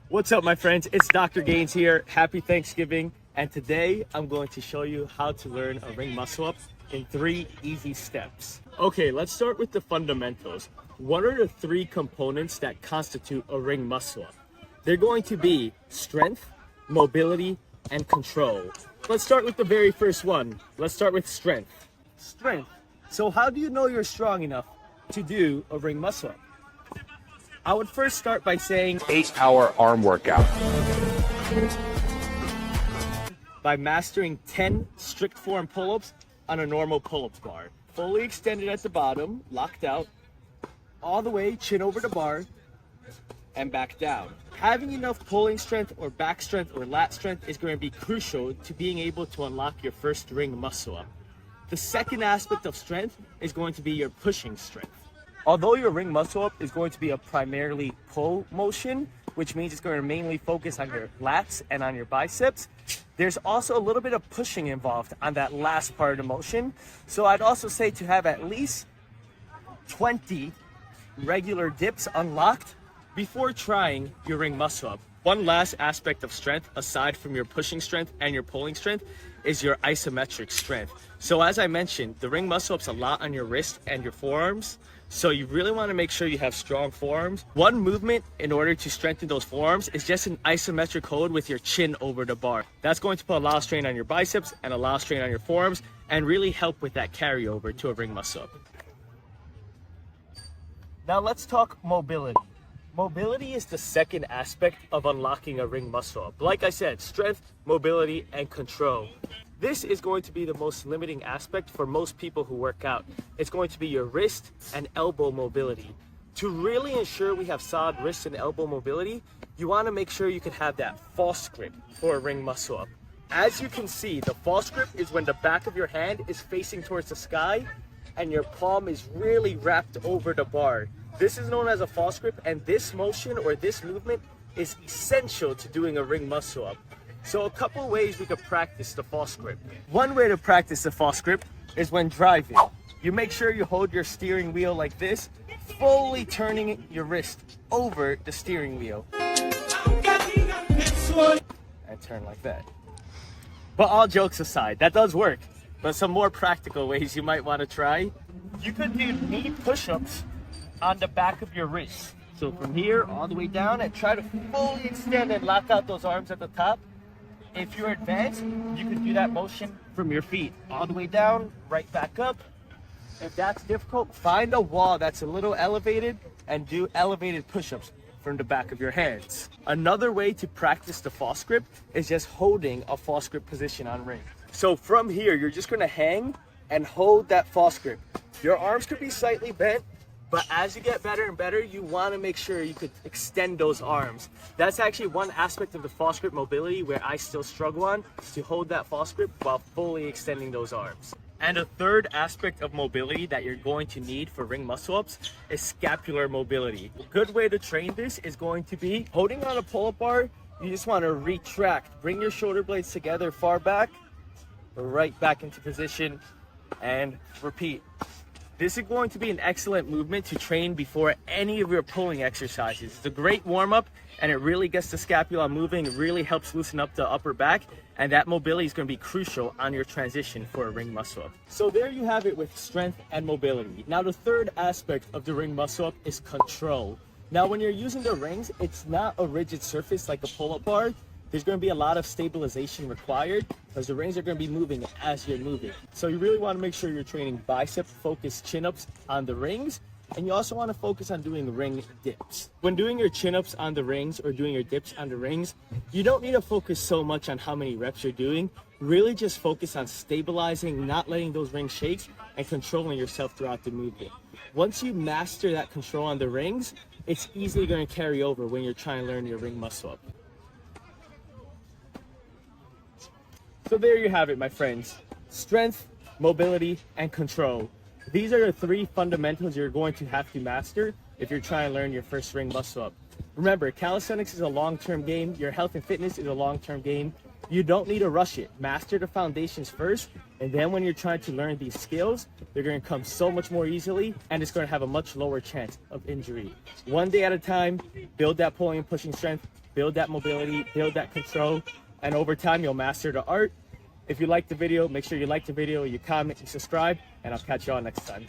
What's up, my friends? It's Dr.Gainz here. Happy Thanksgiving. And today I'm going to show you how to learn a ring muscle up in 3 easy steps. Okay, let's start with the fundamentals. What are the 3 components that constitute a ring muscle up? They're going to be strength, mobility, and control. Let's start with the very first one. Let's start with strength. Strength. So how do you know you're strong enough to do a ring muscle up? I would first start by saying 8-hour arm workout. By mastering 10 strict form pull-ups on a normal pull-ups bar. Fully extended at the bottom, locked out, all the way, chin over the bar, and back down. Having enough pulling strength or back strength or lat strength is going to be crucial to being able to unlock your first ring muscle up. The second aspect of strength is going to be your pushing strength. Although your ring muscle up is going to be a primarily pull motion, which means it's going to mainly focus on your lats and on your biceps, there's also a little bit of pushing involved on that last part of the motion. So I'd also say to have at least 20 regular dips unlocked before trying your ring muscle up. One last aspect of strength, aside from your pushing strength and your pulling strength, is your isometric strength. So as I mentioned, the ring muscle up's a lot on your wrist and your forearms. So you really want to make sure you have strong forearms. One movement in order to strengthen those forearms is just an isometric hold with your chin over the bar. That's going to put a lot of strain on your biceps and a lot of strain on your forearms and really help with that carryover to a ring muscle up. Now let's talk mobility. Mobility is the second aspect of unlocking a ring muscle up. Like I said, strength, mobility, and control. This is going to be the most limiting aspect for most people who work out. It's going to be your wrist and elbow mobility. To really ensure we have solid wrist and elbow mobility, you want to make sure you can have that false grip for a ring muscle up. As you can see, the false grip is when the back of your hand is facing towards the sky and your palm is really wrapped over the bar. This is known as a false grip, and this motion or this movement is essential to doing a ring muscle up. So a couple ways we could practice the false grip. One way to practice the false grip is when driving. You make sure you hold your steering wheel like this, fully turning your wrist over the steering wheel. And turn like that. But all jokes aside, that does work. But some more practical ways you might want to try. You could do knee push-ups on the back of your wrist. So from here all the way down, and try to fully extend and lock out those arms at the top. If you're advanced, you can do that motion from your feet all the way down, right back up. If that's difficult, find a wall that's a little elevated and do elevated push-ups from the back of your hands. Another way to practice the false grip is just holding a false grip position on ring. So from here, you're just gonna hang and hold that false grip. Your arms could be slightly bent, but as you get better and better, you want to make sure you could extend those arms. That's actually one aspect of the false grip mobility where I still struggle on, to hold that false grip while fully extending those arms. And a third aspect of mobility that you're going to need for ring muscle ups is scapular mobility. A good way to train this is going to be holding on a pull-up bar. You just want to retract, bring your shoulder blades together far back, right back into position, and repeat. This is going to be an excellent movement to train before any of your pulling exercises. It's a great warm-up, and it really gets the scapula moving. It really helps loosen up the upper back, and that mobility is going to be crucial on your transition for a ring muscle up. So there you have it with strength and mobility. Now the third aspect of the ring muscle up is control. Now when you're using the rings, it's not a rigid surface like a pull-up bar. There's going to be a lot of stabilization required because the rings are going to be moving as you're moving. So you really want to make sure you're training bicep focused chin-ups on the rings, and you also want to focus on doing ring dips. When doing your chin-ups on the rings or doing your dips on the rings, you don't need to focus so much on how many reps you're doing. Really just focus on stabilizing, not letting those rings shake, and controlling yourself throughout the movement. Once you master that control on the rings, it's easily going to carry over when you're trying to learn your ring muscle up. So there you have it, my friends. Strength, mobility, and control. These are the 3 fundamentals you're going to have to master if you're trying to learn your first ring muscle up. Remember, calisthenics is a long-term game. Your health and fitness is a long-term game. You don't need to rush it. Master the foundations first, And then when you're trying to learn these skills, they're going to come so much more easily, and it's going to have a much lower chance of injury. One day at a time, build that pulling and pushing strength, build that mobility, build that control, and over time you'll master the art. If you like the video, make sure you like the video, you comment, you subscribe, and I'll catch you all next time.